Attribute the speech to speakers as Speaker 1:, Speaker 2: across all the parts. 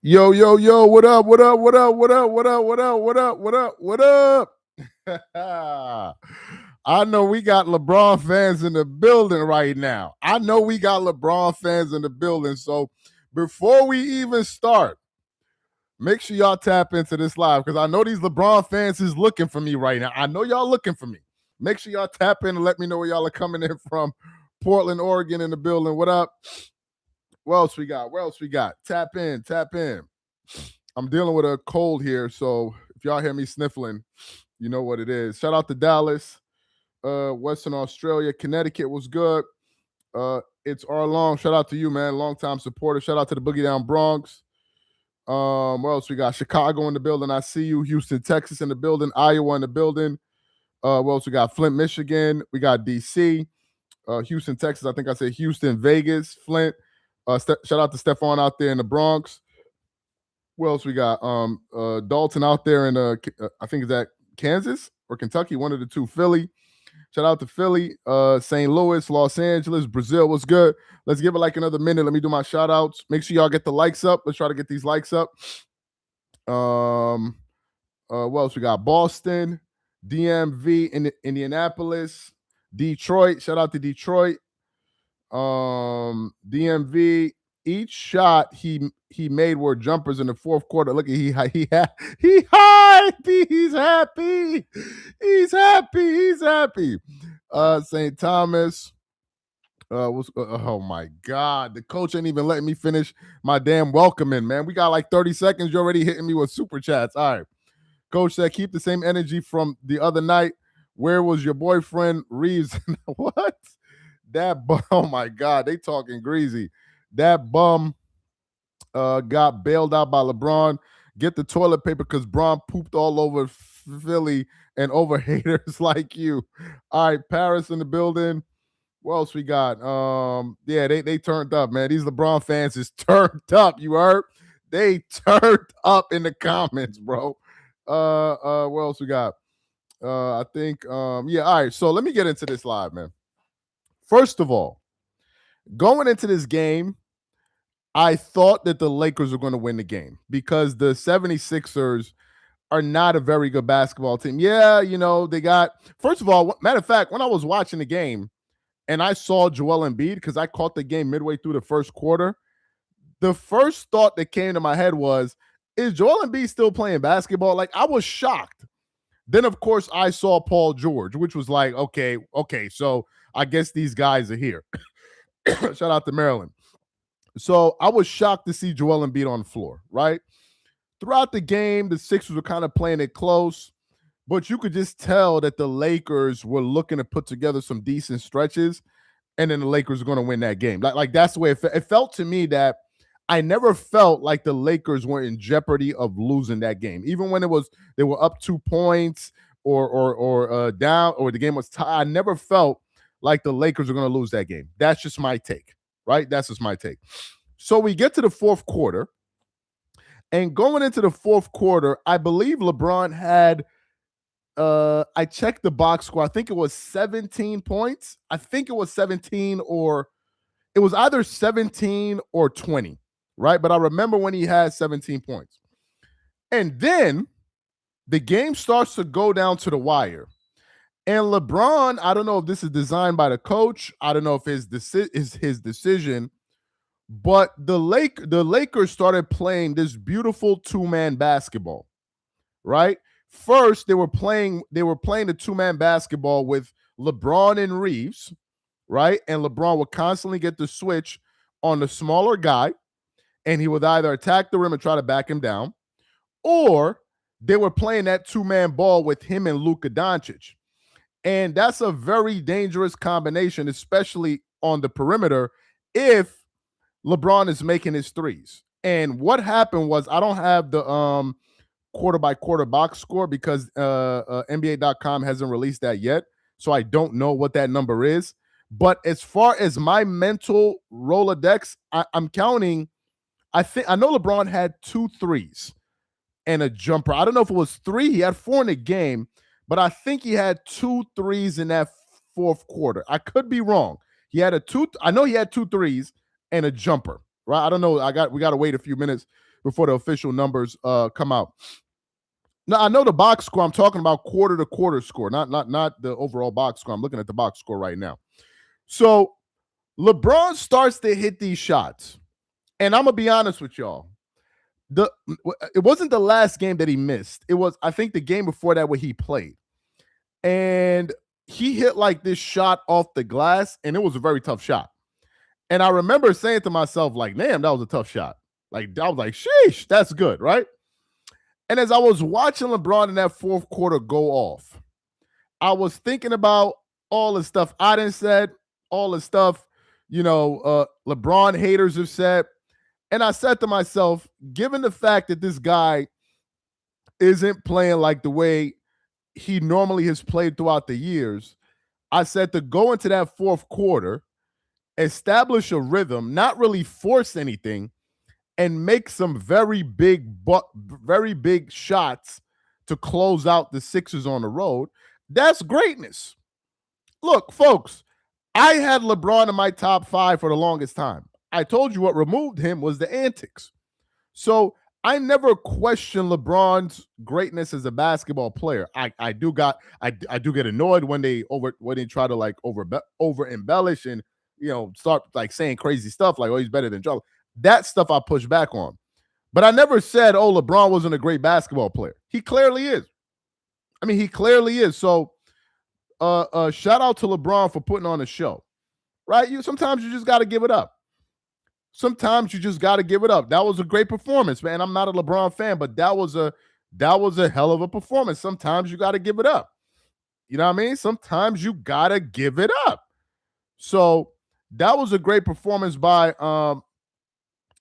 Speaker 1: Yo, yo, yo, what up? What up? What up? What up? What up? What up? What up? What up? What up? I know we got LeBron fans in the building right now. I know we got LeBron fans in the building. So before we even start, make sure y'all tap into this live because I know these LeBron fans is looking for me right now. I know y'all looking for me. Make sure y'all tap in and let me know where y'all are coming in from. Portland, Oregon in the building. What up? What else we got? What else we got? Tap in, tap in. I'm dealing with a cold here, so if y'all hear me sniffling, you know what it is. Shout out to Dallas, Western Australia, Connecticut was good. It's R Long. Shout out to you, man. Longtime supporter. Shout out to the Boogie Down Bronx. What else we got? Chicago in the building. I see you. Houston, Texas in the building. Iowa in the building. What else we got? Flint, Michigan. We got DC. Houston, Texas. I think I said Houston, Vegas, Flint. Shout out to Stefan out there in the Bronx. What else we got? Dalton out there in I think is that Kansas or Kentucky, one of the two. Philly. Shout out to Philly, St. Louis, Los Angeles, Brazil. What's good? Let's give it like another minute. Let me do my shout outs. Make sure y'all get the likes up. Let's try to get these likes up. What else we got? Boston, DMV in Indianapolis, Detroit. Shout out to Detroit. DMV. Each shot he made were jumpers in the fourth quarter. Look at he happy. He's happy. He's happy. He's happy. St. Thomas. Oh my God. The coach ain't even letting me finish my damn welcoming, man. We got like 30 seconds. You're already hitting me with super chats. All right. Coach said, keep the same energy from the other night. Where was your boyfriend, Reeves? What? That bum. Oh my God. They talking greasy. That bum got bailed out by LeBron. Get the toilet paper because Bron pooped all over Philly and over haters like you. All right, Paris in the building. What else we got? Yeah, they turned up, man. These LeBron fans is turned up. You heard? They turned up in the comments, bro. What else we got? I think yeah, all right. So let me get into this live, man. First of all, going into this game, I thought that the Lakers were going to win the game because the 76ers are not a very good basketball team. Yeah, you know, they got, first of all, matter of fact, when I was watching the game and I saw Joel Embiid, because I caught the game midway through the first quarter, the first thought that came to my head was, is Joel Embiid still playing basketball? Like, I was shocked. Then, of course, I saw Paul George, which was like, okay, so I guess these guys are here. Shout out to Maryland. So I was shocked to see Joel Embiid on the floor, right? Throughout the game, the Sixers were kind of playing it close, but you could just tell that the Lakers were looking to put together some decent stretches, and then the Lakers were going to win that game. Like that's the way it felt to me. That I never felt like the Lakers were in jeopardy of losing that game, even when they were up 2 points or down or the game was tied. I never felt like the Lakers were going to lose that game. That's just my take. Right? That's just my take. So we get to the fourth quarter, and going into the fourth quarter, I believe LeBron had, I checked the box score. I think it was 17 points. I think it was 17 or it was either 17 or 20, right? But I remember when he had 17 points. And then the game starts to go down to the wire. And LeBron, I don't know if this is designed by the coach. I don't know if his decision, but the Lakers started playing this beautiful two-man basketball, right? First, they were playing the two-man basketball with LeBron and Reeves, right? And LeBron would constantly get the switch on the smaller guy, and he would either attack the rim and try to back him down, or they were playing that two-man ball with him and Luka Doncic. And that's a very dangerous combination, especially on the perimeter, if LeBron is making his threes. And what happened was, I don't have the quarter by quarter box score because NBA.com hasn't released that yet. So I don't know what that number is. But as far as my mental Rolodex, I'm counting. I know LeBron had 2 threes and a jumper. I don't know if it was 3. He had 4 in the game. But I think he had 2 threes in that fourth quarter. I could be wrong. He had I know he had 2 threes and a jumper, right? I don't know. We got to wait a few minutes before the official numbers come out. Now I know the box score. I'm talking about quarter to quarter score, not the overall box score. I'm looking at the box score right now. So LeBron starts to hit these shots, and I'm gonna be honest with y'all. It wasn't the last game that he missed. It was, I think, the game before that where he played, and he hit like this shot off the glass, and it was a very tough shot. And I remember saying to myself, like, damn, that was a tough shot. Like, I was like, sheesh, that's good, right? And as I was watching LeBron in that fourth quarter go off, I was thinking about all the stuff I done said, all the stuff, LeBron haters have said. And I said to myself, given the fact that this guy isn't playing like the way he normally has played throughout the years, I said to go into that fourth quarter, establish a rhythm, not really force anything, and make some very big shots to close out the Sixers on the road. That's greatness. Look, folks, I had LeBron in my top 5 for the longest time. I told you what removed him was the antics. So I never questioned LeBron's greatness as a basketball player. I do get annoyed when they try to like over embellish and start like saying crazy stuff like, oh, he's better than Joe. That stuff I push back on. But I never said, oh, LeBron wasn't a great basketball player. He clearly is. I mean, he clearly is. So shout out to LeBron for putting on a show. Right? Sometimes you just got to give it up. Sometimes you just got to give it up. That was a great performance, man. I'm not a LeBron fan, but that was a hell of a performance. Sometimes you got to give it up. You know what I mean? Sometimes you got to give it up. So that was a great performance by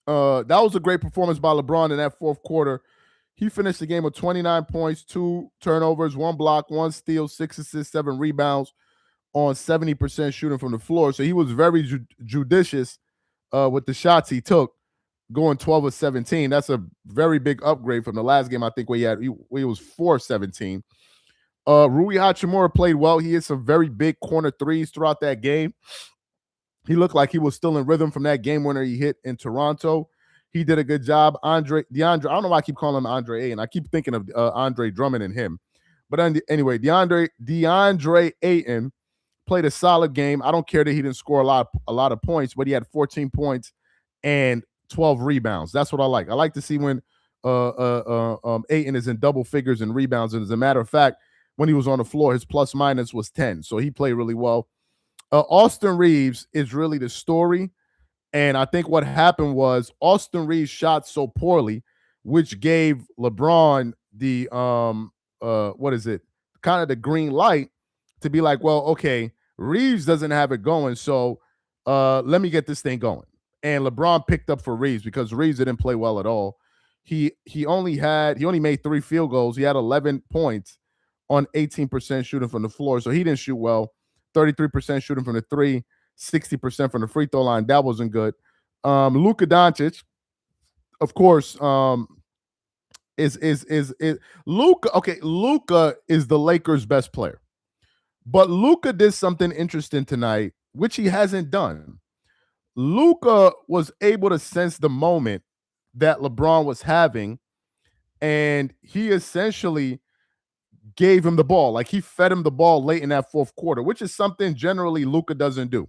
Speaker 1: LeBron in that fourth quarter. He finished the game with 29 points, 2 turnovers, 1 block, 1 steal, 6 assists, 7 rebounds on 70% shooting from the floor. So he was very judicious with the shots he took, going 12 of 17. That's a very big upgrade from the last game, I think, where he was 4 of 17. Rui Hachimura played well. He hit some very big corner threes throughout that game. He looked like he was still in rhythm from that game winner he hit in Toronto. He did a good job. DeAndre, I don't know why I keep calling him Andre Ayton. I keep thinking of Andre Drummond and him. But anyway, DeAndre Ayton played a solid game. I don't care that he didn't score a lot of points, but he had 14 points and 12 rebounds. That's what I like. I like to see when Ayton is in double figures in rebounds. And as a matter of fact, when he was on the floor, his plus minus was 10. So he played really well. Austin Reeves is really the story. And I think what happened was Austin Reeves shot so poorly, which gave LeBron the kind of the green light to be like, well, okay, Reeves doesn't have it going, so let me get this thing going. And LeBron picked up for Reeves because Reeves didn't play well at all. He only made 3 field goals. He had 11 points on 18% shooting from the floor, so he didn't shoot well. 33% shooting from the 3, 60% from the free throw line. That wasn't good. Luka Doncic, of course, is Luka. Okay, Luka is the Lakers' best player, but Luka did something interesting tonight, which he hasn't done. Luka was able to sense the moment that LeBron was having, and he essentially gave him the ball. Like, he fed him the ball late in that fourth quarter, which is something generally Luka doesn't do.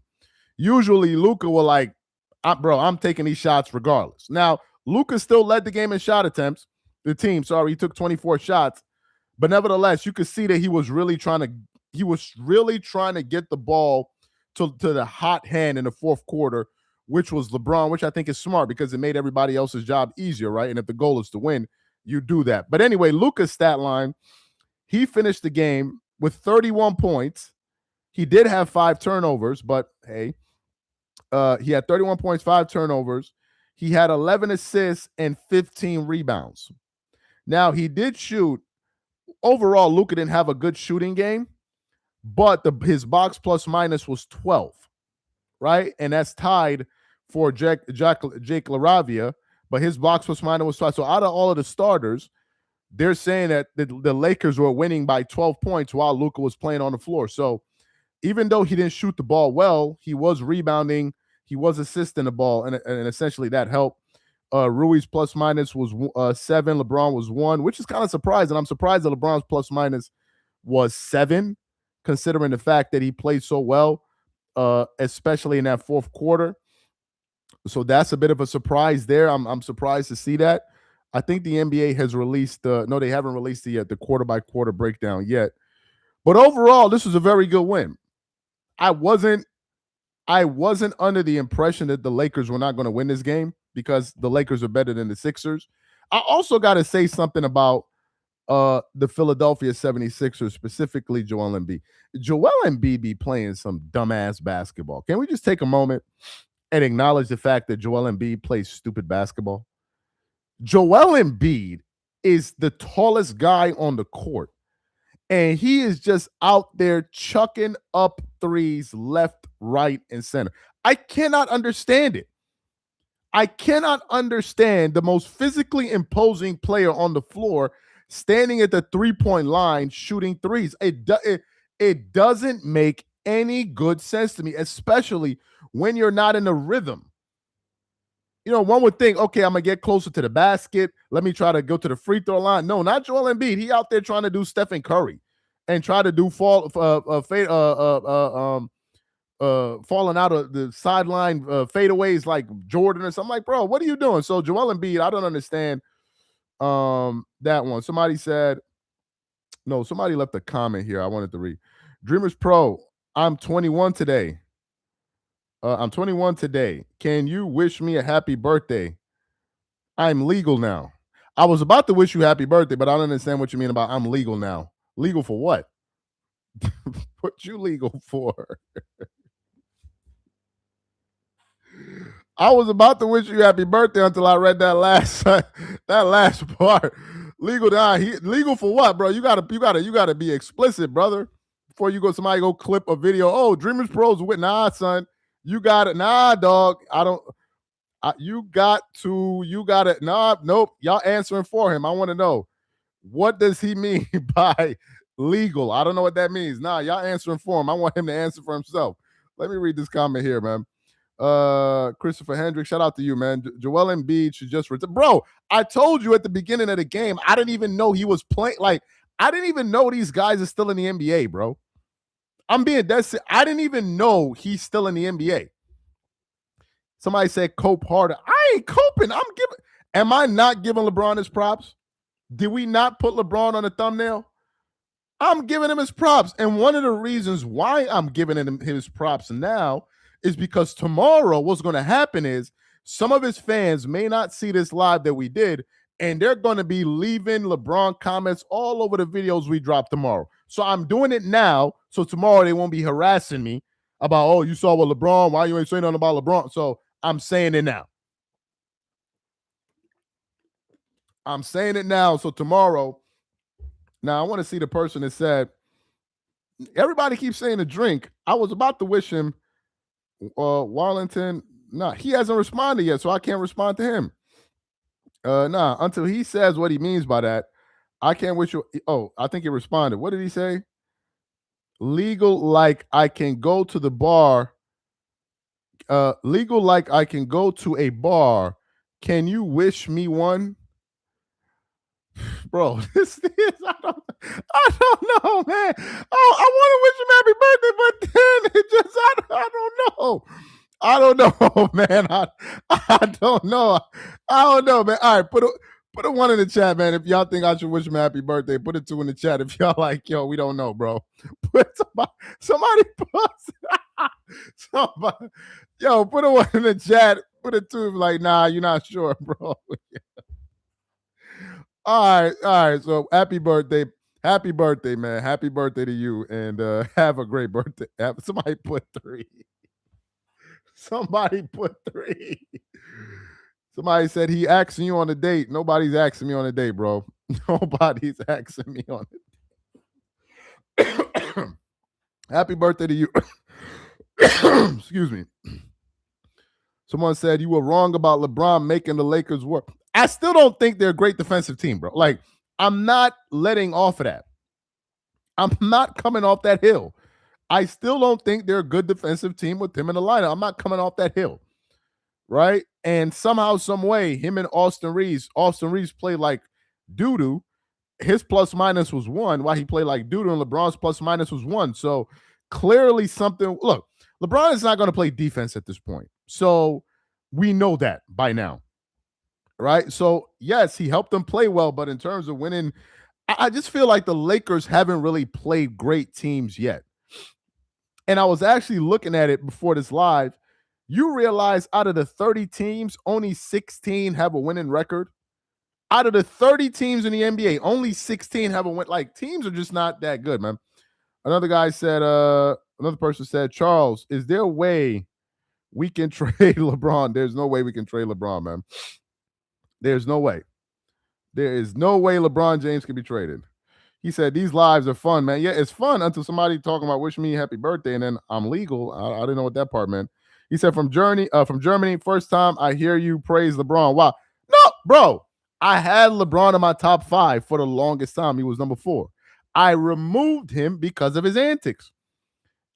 Speaker 1: Usually Luka will like, I'm taking these shots regardless. Now, Luka still led the game in shot attempts. He took 24 shots. But nevertheless, you could see that he was really trying to get the ball to the hot hand in the fourth quarter, which was LeBron, which I think is smart because it made everybody else's job easier, right? And if the goal is to win, you do that. But anyway, Luka's stat line, he finished the game with 31 points. He did have 5 turnovers, but hey, he had 31 points, 5 turnovers. He had 11 assists and 15 rebounds. Now, he did shoot. Overall, Luka didn't have a good shooting game, but his box plus minus was 12, right? And that's tied for Jake LaRavia, but his box plus minus was 12. So out of all of the starters, they're saying that the Lakers were winning by 12 points while Luka was playing on the floor. So even though he didn't shoot the ball well, he was rebounding, he was assisting the ball, and essentially that helped. Rui's plus minus was 7. LeBron was 1, which is kind of surprising. I'm surprised that LeBron's plus minus was 7, considering the fact that he played so well, especially in that fourth quarter. So that's a bit of a surprise there. I'm surprised to see that. I think the NBA has released no, they haven't released it yet, the quarter by quarter breakdown yet. But overall, this was a very good win. I wasn't under the impression that the Lakers were not going to win this game because the Lakers are better than the Sixers. I also got to say something about the Philadelphia 76ers, specifically Joel Embiid. Joel Embiid be playing some dumbass basketball. Can we just take a moment and acknowledge the fact that Joel Embiid plays stupid basketball? Joel Embiid is the tallest guy on the court, and he is just out there chucking up threes left, right, and center. I cannot understand it. I cannot understand the most physically imposing player on the floor standing at the three-point line shooting threes. It doesn't make any good sense to me, especially when you're not in a rhythm. You know, one would think, okay, I'm going to get closer to the basket. Let me try to go to the free throw line. No, not Joel Embiid. He out there trying to do Stephen Curry and try to do falling out of the sideline fadeaways like Jordan or something. Like, bro, what are you doing? So Joel Embiid, I don't understand that one. Somebody left a comment here I wanted to read. Dreamers Pro, I'm 21 today. Can you wish me a happy birthday? I'm legal now. I was about to wish you happy birthday, but I don't understand what you mean about I'm legal now. Legal for what? What you legal for? I was about to wish you happy birthday until I read that last part. Legal now. Legal for what, bro? You gotta be explicit, brother. Before somebody go clip a video. Oh, Dreamers Pros with son. You got it. Nah, dog. You got it. Nah, nope. Y'all answering for him. I want to know, what does he mean by legal? I don't know what that means. Nah, y'all answering for him. I want him to answer for himself. Let me read this comment here, man. Christopher Hendricks, shout out to you, man. Joel Embiid should just bro, I told you at the beginning of the game, I didn't even know he was playing. Like, I didn't even know these guys are still in the NBA, bro. I'm being dead serious. I didn't even know he's still in the NBA. Somebody said cope harder. I ain't coping. Am I not giving LeBron his props? Did we not put LeBron on the thumbnail? I'm giving him his props. And one of the reasons why I'm giving him his props now is because tomorrow what's going to happen is some of his fans may not see this live that we did, and they're going to be leaving LeBron comments all over the videos we drop tomorrow. So I'm doing it now, so tomorrow they won't be harassing me about, oh, you saw what LeBron, why you ain't saying nothing about LeBron? So I'm saying it now. So tomorrow, now I want to see the person that said, everybody keeps saying a drink. I was about to wish him Warlington. Nah, he hasn't responded yet, so I can't respond to him. Until he says what he means by that, I can't wish you. Oh, I think he responded. What did he say? Legal like I can go to the bar. Legal like I can go to a bar. Can you wish me one? Bro, this is I don't know, man. Oh, I want to wish him happy birthday, but then it just I don't know. I don't know, man. I don't know. I don't know, man. All right, put a 1 in the chat, man. If y'all think I should wish him happy birthday, put a 2 in the chat. If y'all like, yo, we don't know, bro. Put somebody yo, put a 1 in the chat. Put a 2 like, nah, you're not sure, bro. All right. So happy birthday, man. Happy birthday to you, and have a great birthday. Somebody put 3. Somebody put 3. Somebody said he asking you on a date. Nobody's asking me on a date, bro. Nobody's asking me on a date. Happy birthday to you. Excuse me. Someone said you were wrong about LeBron making the Lakers work. I still don't think they're a great defensive team, bro. Like, I'm not letting off of that. I'm not coming off that hill. I still don't think they're a good defensive team with him in the lineup. I'm not coming off that hill. right? And somehow, some way, him and Austin Reeves played like doo doo. His plus minus was one, while he played like doo doo, and LeBron's plus minus was one. So clearly, something. Look, LeBron is not going to play defense at this point. So we know that by now, right? So yes, he helped them play well, but in terms of winning, I just feel like the Lakers haven't really played great teams yet. And I was actually looking at it before this live. You realize out of the 30 teams, only 16 have a winning record. Out of the 30 teams in the NBA, only 16 have a win. Like, teams are just not that good, man. Another person said, Charles, is there a way we can trade LeBron? There's no way we can trade LeBron, man. There's no way. There is no way LeBron James can be traded. He said, these lives are fun, man. Yeah, it's fun until somebody talking about wish me happy birthday, and then I'm legal. I didn't know what that part meant. He said, from Germany, first time I hear you praise LeBron. Wow. No, bro. I had LeBron in my top 5 for the longest time. He was number 4. I removed him because of his antics.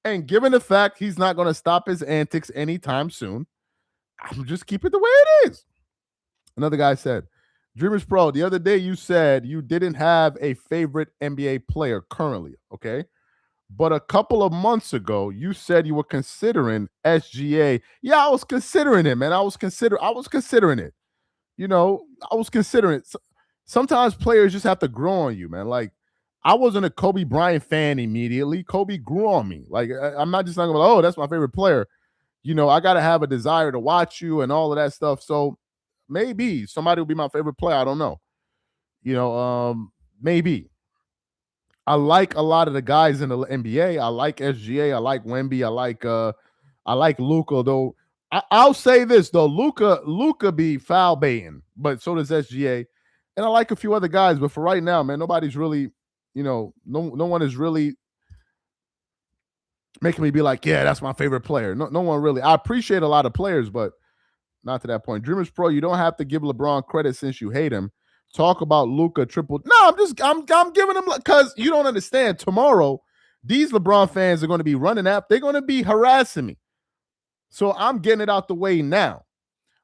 Speaker 1: And given the fact he's not going to stop his antics anytime soon, I'm just keep it the way it is. Another guy said, Dreamers Pro, the other day you said you didn't have a favorite NBA player currently, okay? But a couple of months ago, you said you were considering SGA. Yeah, I was considering it, man. I was considering it. You know, I was considering it. Sometimes players just have to grow on you, man. Like, I wasn't a Kobe Bryant fan immediately. Kobe grew on me. Like, I'm not just talking about, oh, that's my favorite player. You know, I got to have a desire to watch you and all of that stuff. So maybe somebody will be my favorite player. I don't know. Maybe. I like a lot of the guys in the NBA. I like SGA. I like Wemby. I like Luka. Though I'll say this though, Luka be foul baiting, but so does SGA, and I like a few other guys. But for right now, man, nobody's really, no one is really making me be like, yeah, that's my favorite player. No one really. I appreciate a lot of players, but not to that point. Dreamers Pro, you don't have to give LeBron credit since you hate him. Talk about Luka triple. No, I'm giving him, because you don't understand. Tomorrow, these LeBron fans are going to be running up. They're going to be harassing me. So I'm getting it out the way now.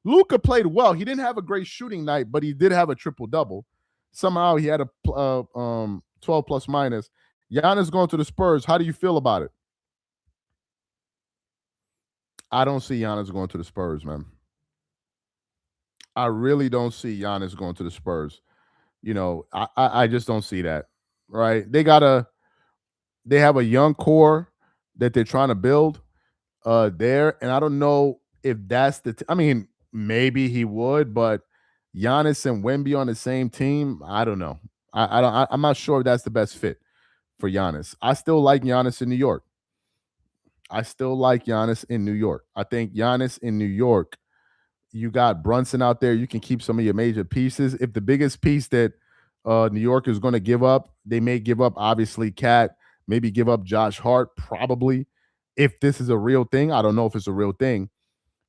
Speaker 1: Luka played well. He didn't have a great shooting night, but he did have a triple double. Somehow he had a 12 plus minus. Giannis going to the Spurs. How do you feel about it? I don't see Giannis going to the Spurs, man. I really don't see Giannis going to the Spurs. I just don't see that. Right? They have a young core that they're trying to build there, and I don't know if that's I mean, maybe he would, but Giannis and Wemby on the same team, I don't know. I'm not sure if that's the best fit for Giannis. I still like Giannis in New York. I still like Giannis in New York. I think Giannis in New York, you got Brunson out there. You can keep some of your major pieces. If the biggest piece that New York is going to give up, they may give up, obviously, Cat, maybe give up Josh Hart, probably. If this is a real thing, I don't know if it's a real thing,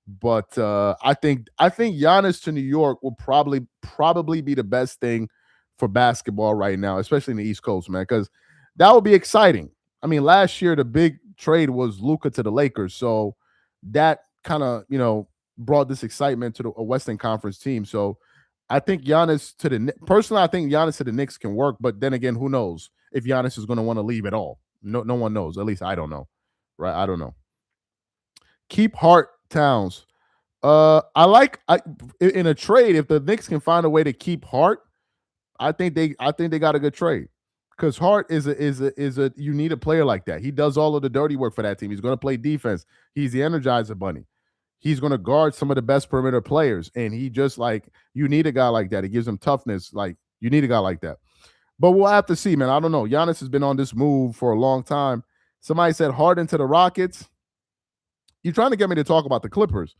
Speaker 1: but I think Giannis to New York will probably be the best thing for basketball right now, especially in the East Coast, man, because that would be exciting. I mean, last year the big trade was Luka to the Lakers, so that kind of brought this excitement to the Western Conference team. So I think Giannis to the personally, I think Giannis to the Knicks can work, but then again, who knows if Giannis is going to want to leave at all? No one knows. At least I don't know. Right? I don't know. Keep Hart Towns. In a trade, if the Knicks can find a way to keep Hart, I think they got a good trade. Because Hart is a you need a player like that. He does all of the dirty work for that team. He's going to play defense. He's the energizer bunny. He's going to guard some of the best perimeter players, and he just like you need a guy like that. It gives him toughness. Like you need a guy like that. But we'll have to see, man. I don't know. Giannis has been on this move for a long time. Somebody said Harden to the Rockets. You're trying to get me to talk about the Clippers,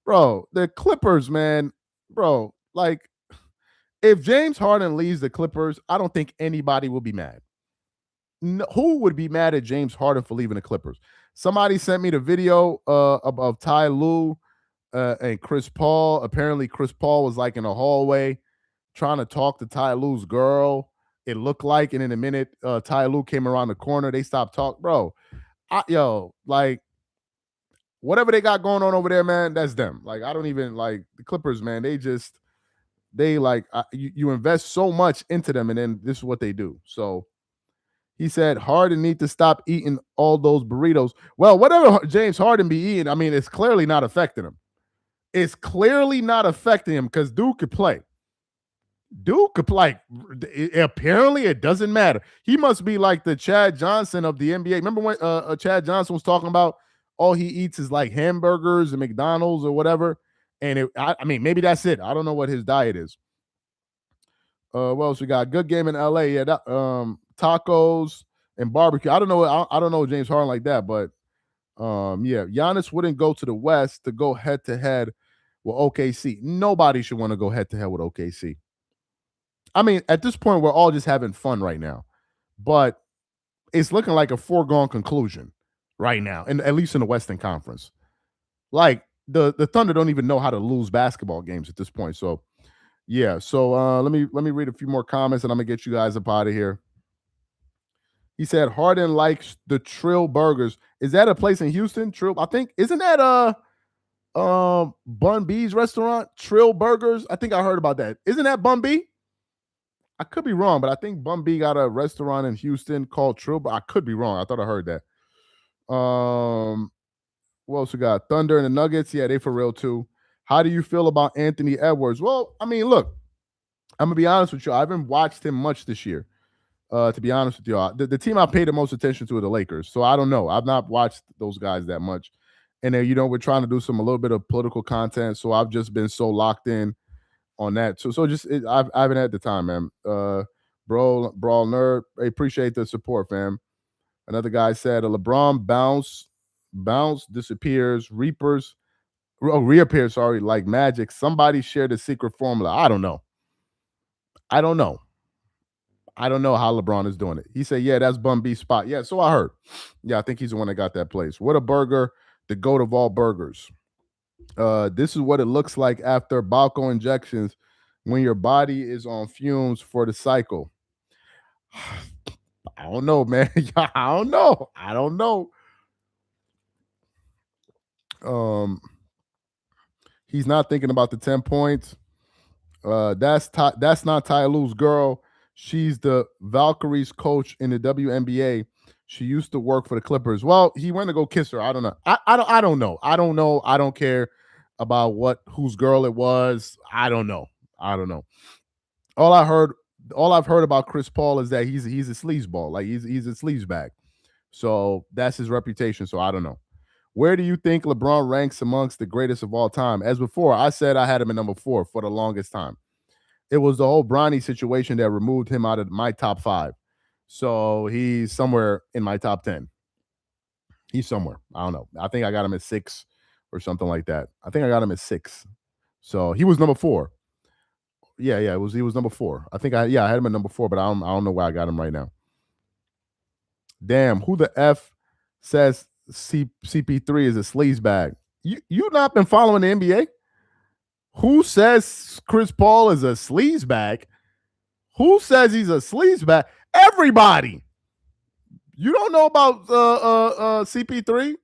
Speaker 1: bro. The Clippers, man, bro. Like if James Harden leaves the Clippers, I don't think anybody will be mad. No, who would be mad at James Harden for leaving the Clippers? Somebody sent me the video of Ty Lue and Chris Paul. Apparently, Chris Paul was like in a hallway trying to talk to Ty Lue's girl. It looked like, and in a minute, Ty Lue came around the corner. They stopped talking, bro. Like whatever they got going on over there, man, that's them. Like, I don't even like the Clippers, man. They like you invest so much into them, and then this is what they do. So he said Harden need to stop eating all those burritos. Well, whatever James Harden be eating, I mean, it's clearly not affecting him. It's clearly not affecting him because Duke could play. Duke could like apparently it doesn't matter. He must be like the Chad Johnson of the NBA. Remember when Chad Johnson was talking about all he eats is like hamburgers and McDonald's or whatever? And I mean, maybe that's it. I don't know what his diet is. What else we got? Good game in LA. Yeah, tacos and barbecue. I don't know. I don't know James Harden like that, but yeah, Giannis wouldn't go to the West to go head to head with OKC. Nobody should want to go head to head with OKC. I mean, at this point, we're all just having fun right now, but it's looking like a foregone conclusion right now, and at least in the Western Conference. Like the Thunder don't even know how to lose basketball games at this point. So yeah, so let me read a few more comments, and I'm gonna get you guys up out of here. He said Harden likes the Trill Burgers. Is that a place in Houston? Trill, I think, isn't that Bun B's restaurant? Trill Burgers. I think I heard about that. Isn't that Bun B? I could be wrong, but I think Bun B got a restaurant in Houston called Trill. But I could be wrong. I thought I heard that. What else we got? Thunder and the Nuggets. Yeah, they for real too. How do you feel about Anthony Edwards? Well, I mean, look, I'm gonna be honest with you. I haven't watched him much this year. To be honest with you, the team I paid the most attention to are the Lakers. So I don't know. I've not watched those guys that much. And then, we're trying to do a little bit of political content. So I've just been so locked in on that. So I haven't had the time, man. Brawl nerd. I appreciate the support, fam. Another guy said a LeBron bounce disappears, reappears, sorry, like magic. Somebody shared the secret formula. I don't know. I don't know how LeBron is doing it. He said, yeah, that's Bun B spot. Yeah, so I heard. Yeah, I think he's the one that got that place. What a burger, the goat of all burgers. This is what it looks like after Balco injections when your body is on fumes for the cycle. I don't know, man. I don't know. He's not thinking about the 10 points. That's not Ty Lue's girl. She's the Valkyries coach in the WNBA. She used to work for the Clippers. Well, he went to go kiss her. I don't know. I don't know. I don't know. I don't care about whose girl it was. I don't know. All I've heard about Chris Paul is that he's a sleazeball. Like he's a sleazebag. So that's his reputation. So I don't know. Where do you think LeBron ranks amongst the greatest of all time? As before, I said I had him at number 4 for the longest time. It was the whole Bronny situation that removed him out of my top 5. So he's somewhere in my top 10. He's somewhere. I don't know. I think I got him at 6 or something like that. I think I got him at 6. So he was number 4. Yeah, he was number 4. I think I had him at number 4, but I don't know where I got him right now. Damn, who the F says CP3 is a sleazebag? You not been following the NBA? Who says Chris Paul is a sleazebag? Who says he's a sleazebag? Everybody. You don't know about CP3?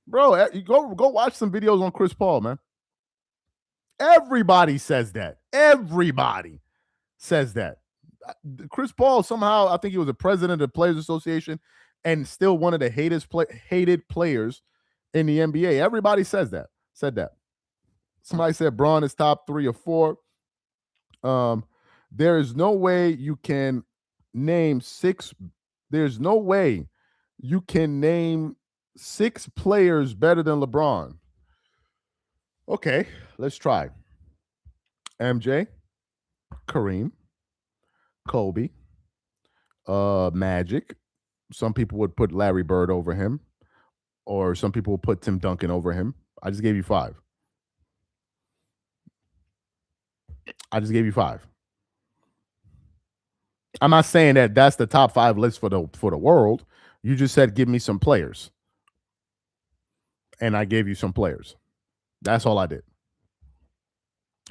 Speaker 1: Bro, you go watch some videos on Chris Paul, man. Everybody says that. Everybody says that. Chris Paul, somehow, I think he was a president of the Players Association and still one of the hated players in the NBA. Everybody said that. Somebody said Braun is top 3 or 4. There is no way you can name 6. There's no way you can name 6 players better than LeBron. Okay, let's try. MJ, Kareem, Kobe, Magic. Some people would put Larry Bird over him, or some people would put Tim Duncan over him. I just gave you 5. I'm not saying that that's the top 5 list for the world. You just said give me some players, and I gave you some players. That's all I did.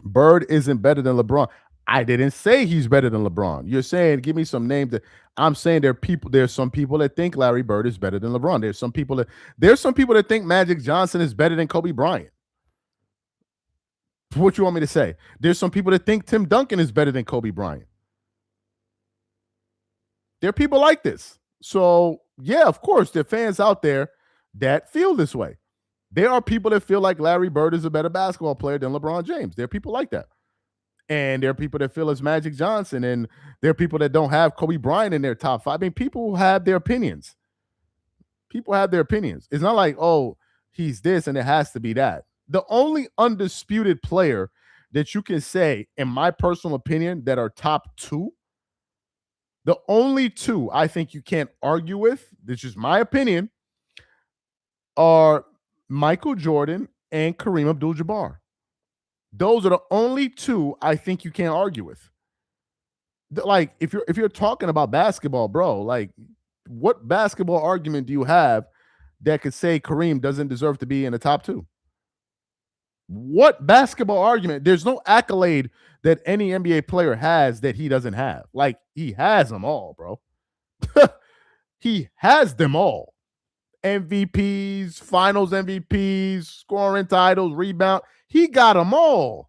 Speaker 1: Bird isn't better than LeBron. I didn't say he's better than LeBron. You're saying give me some names that I'm saying there's some people that think Larry Bird is better than LeBron. There's some people that think Magic Johnson is better than Kobe Bryant. What you want me to say? There's some people that think Tim Duncan is better than Kobe Bryant. There are people like this. So, yeah, of course, there are fans out there that feel this way. There are people that feel like Larry Bird is a better basketball player than LeBron James. There are people like that. And there are people that feel it's Magic Johnson, and there are people that don't have Kobe Bryant in their top five. I mean, people have their opinions. People have their opinions. It's not like, oh, he's this and it has to be that. The only undisputed player that you can say, in my personal opinion, that are top two, the only two I think you can't argue with, this is my opinion, are Michael Jordan and Kareem Abdul-Jabbar. Those are the only two I think you can't argue with. Like if you're talking about basketball, bro, like what basketball argument do you have that could say Kareem doesn't deserve to be in the top two? What basketball argument? There's no accolade that any NBA player has that he doesn't have. Like he has them all, bro. He has them all. MVPs, finals MVPs, scoring titles, rebound. He got them all.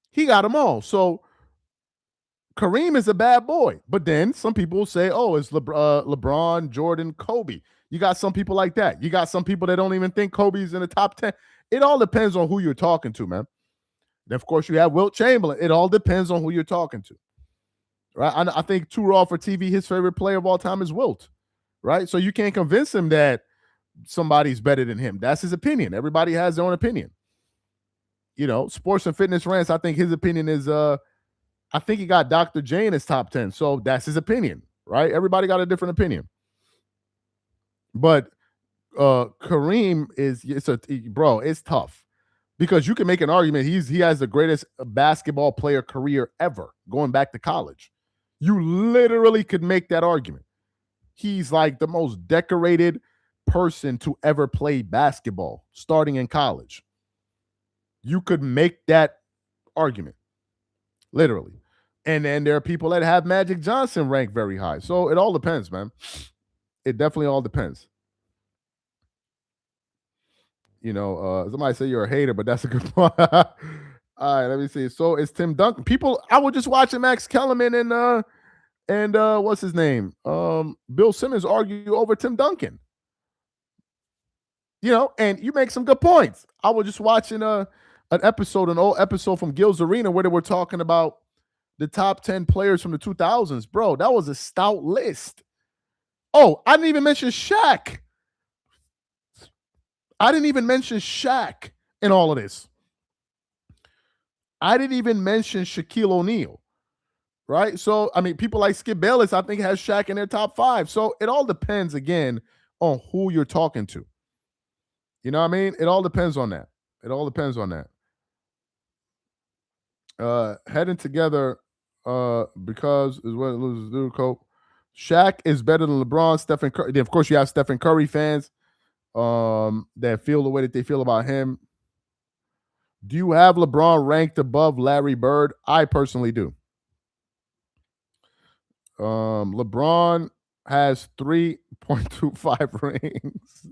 Speaker 1: He got them all. So Kareem is a bad boy. But then some people say, oh, it's LeBron, Jordan, Kobe. You got some people like that. You got some people that don't even think Kobe's in the top 10. It all depends on who you're talking to, man. And of course, you have Wilt Chamberlain. It all depends on who you're talking to. Right? I think Too Raw for TV, his favorite player of all time is Wilt. Right? So you can't convince him that somebody's better than him. That's his opinion. Everybody has their own opinion. You know, Sports and Fitness Rants, I think his opinion is I think he got Dr. J in his top 10. So that's his opinion, right? Everybody got a different opinion. But Kareem it's tough because you can make an argument he has the greatest basketball player career ever going back to college. You literally could make that argument. He's like the most decorated person to ever play basketball starting in college. You could make that argument, literally. And then there are people that have Magic Johnson ranked very high. So it all depends, man. It definitely all depends. You know, somebody say you're a hater, but that's a good point. All right, let me see. So it's Tim Duncan. I was just watching Max Kellerman and what's his name? Bill Simmons argue over Tim Duncan. You know, and you make some good points. I was just watching an old episode from Gil's Arena where they were talking about the top 10 players from the 2000s. Bro, that was a stout list. Oh, I didn't even mention Shaq. In all of this. I didn't even mention Shaquille O'Neal, right? So, I mean, people like Skip Bayless, I think, has Shaq in their top 5. So it all depends, again, on who you're talking to. You know what I mean? It all depends on that. Heading together because is what it loses to do, Cope. Shaq is better than LeBron, Stephen Curry. Of course, you have Stephen Curry fans that feel the way that they feel about him. Do you have LeBron ranked above Larry Bird? I personally do. LeBron has 3.25 rings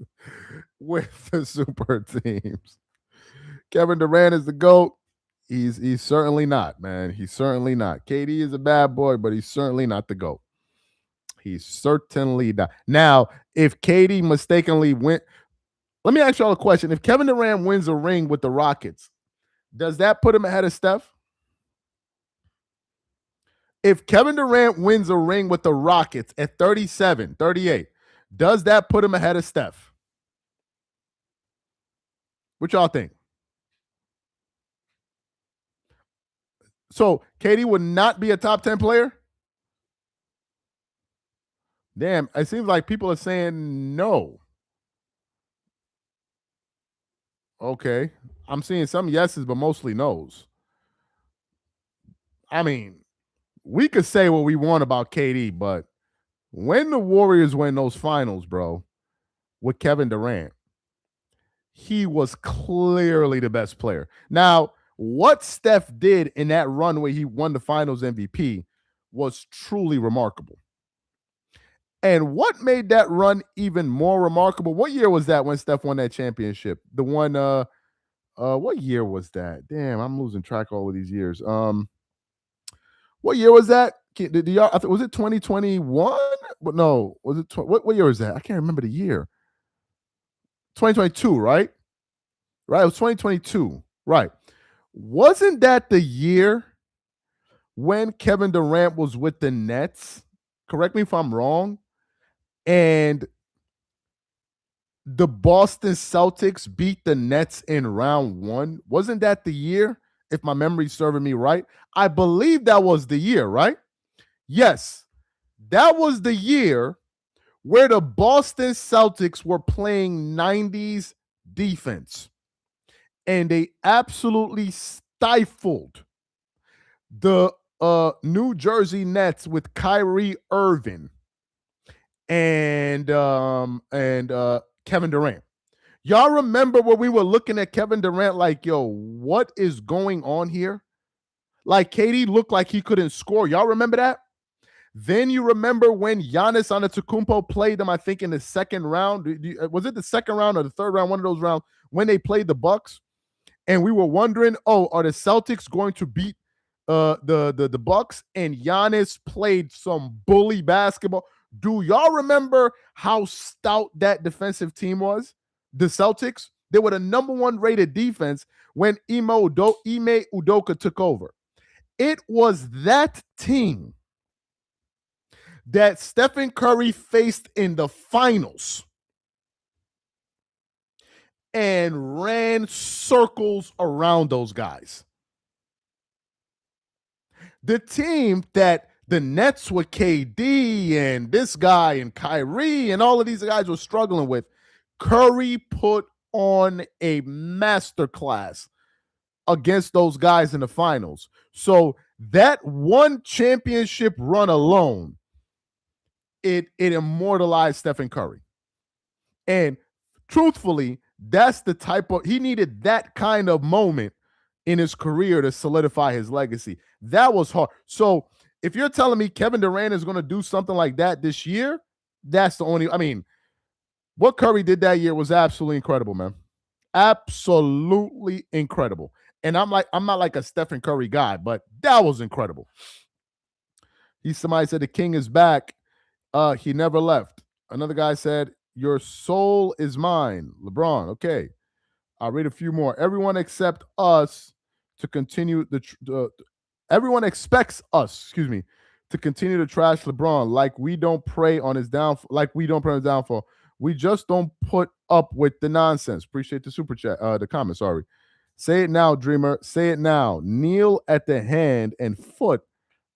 Speaker 1: with the super teams. Kevin Durant is the GOAT. He's certainly not, man. He's certainly not. KD is a bad boy, but he's certainly not the GOAT. He's certainly not. Now, if KD mistakenly went, let me ask y'all a question. If Kevin Durant wins a ring with the Rockets, does that put him ahead of Steph? If Kevin Durant wins a ring with the Rockets at 37, 38, does that put him ahead of Steph? What y'all think? So KD would not be a top 10 player? Damn, it seems like people are saying no. Okay. I'm seeing some yeses, but mostly no's. I mean, we could say what we want about KD, but when the Warriors win those finals, bro, with Kevin Durant, he was clearly the best player. Now, What Steph did in that run where he won the Finals MVP was truly remarkable. And what made that run even more remarkable? What year was that when Steph won that championship? The one what year was that? Damn, I'm losing track of all of these years. What year was that? Did y'all, was it 2021? But no, was it what year was that? I can't remember the year. 2022, right? Right, it was 2022. Right. Wasn't that the year when Kevin Durant was with the Nets? Correct me if I'm wrong. And the Boston Celtics beat the Nets in round 1. Wasn't that the year? If my memory's serving me right, I believe that was the year, right? Yes, that was the year where the Boston Celtics were playing 90s defense, and they absolutely stifled the New Jersey Nets with Kyrie Irving and Kevin Durant. Y'all remember when we were looking at Kevin Durant like, yo, what is going on here? Like, KD looked like he couldn't score. Y'all remember that? Then you remember when Giannis Antetokounmpo played them, I think, in the second round. Was it the second round or the third round, one of those rounds, when they played the Bucks? And we were wondering, oh, are the Celtics going to beat the Bucks? And Giannis played some bully basketball. Do y'all remember how stout that defensive team was? The Celtics, they were the number 1 rated defense when Ime Udoka took over. It was that team that Stephen Curry faced in the finals and ran circles around those guys. The team that the Nets with KD and this guy and Kyrie and all of these guys were struggling with, Curry put on a masterclass against those guys in the finals. So that one championship run alone, it immortalized Stephen Curry. And truthfully, that's the type of, he needed that kind of moment in his career to solidify his legacy. That was hard. So if you're telling me Kevin Durant is going to do something like that this year, that's the only, I mean, what Curry did that year was absolutely incredible, man. Absolutely incredible. And I'm not like a Stephen Curry guy, but that was incredible. Somebody said the king is back. He never left. Another guy said, your soul is mine. LeBron. Okay. I'll read a few more. Everyone except us to continue everyone expects us, to continue to trash LeBron like we don't pray on his downfall. We just don't put up with the nonsense. Appreciate the super chat, the comment, sorry. Say it now, Dreamer. Say it now. Kneel at the hand and foot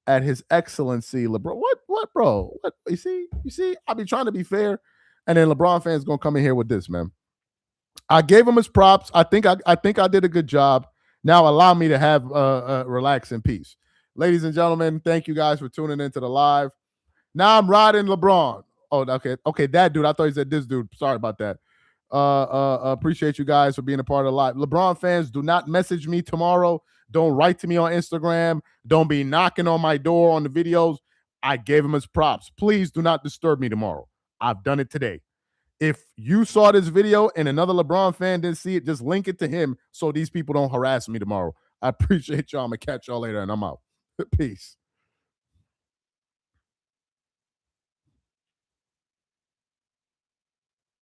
Speaker 1: at his excellency, LeBron. What, bro? What? You see? I be trying to be fair, and then LeBron fans gonna come in here with this, man. I gave him his props. I think I did a good job. Now allow me to have relax in peace. Ladies and gentlemen, thank you guys for tuning into the live. Now I'm riding LeBron. Oh, okay, that dude. I thought he said this dude. Sorry about that. Appreciate you guys for being a part of the live. LeBron fans, do not message me tomorrow. Don't write to me on Instagram. Don't be knocking on my door on the videos. I gave him his props. Please do not disturb me tomorrow. I've done it today. If you saw this video and another LeBron fan didn't see it, just link it to him so these people don't harass me tomorrow. I appreciate y'all. I'm going to catch y'all later, and I'm out. Peace.